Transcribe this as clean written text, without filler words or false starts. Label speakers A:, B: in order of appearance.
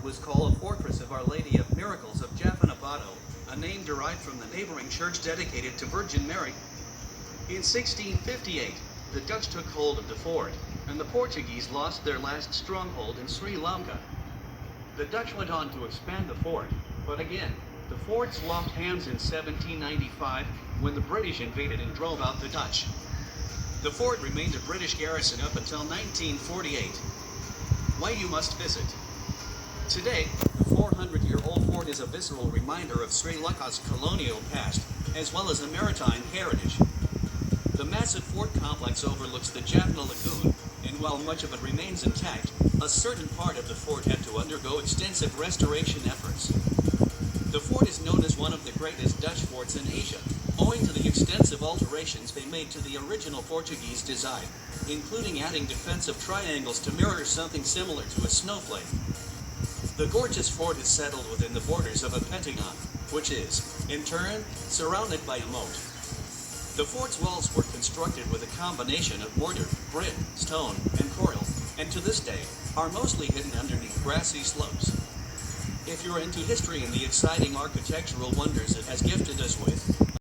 A: was called a Fortress of Our Lady of Miracles of Jaffna, a name derived from the neighboring church dedicated to Virgin Mary. In 1658, the Dutch took hold of the fort, and the Portuguese lost their last stronghold in Sri Lanka. The Dutch went on to expand the fort, but again, the fort swapped hands in 1795 when the British invaded and drove out the Dutch. The fort remained a British garrison up until 1948. Why you must visit. Today, the 400-year-old fort is a visceral reminder of Sri Lanka's colonial past, as well as a maritime heritage. The massive fort complex overlooks the Jaffna Lagoon, and while much of it remains intact, a certain part of the fort had to undergo extensive restoration efforts. The fort is known as one of the greatest Dutch forts in Asia, owing to the extensive alterations they made to the original Portuguese design, including adding defensive triangles to mirror something similar to a snowflake. The gorgeous fort is settled within the borders of a pentagon, which is, in turn, surrounded by a moat. The fort's walls were constructed with a combination of mortar, brick, stone, and coral, and to this day, are mostly hidden underneath grassy slopes. If you're into history and the exciting architectural wonders it has gifted us with,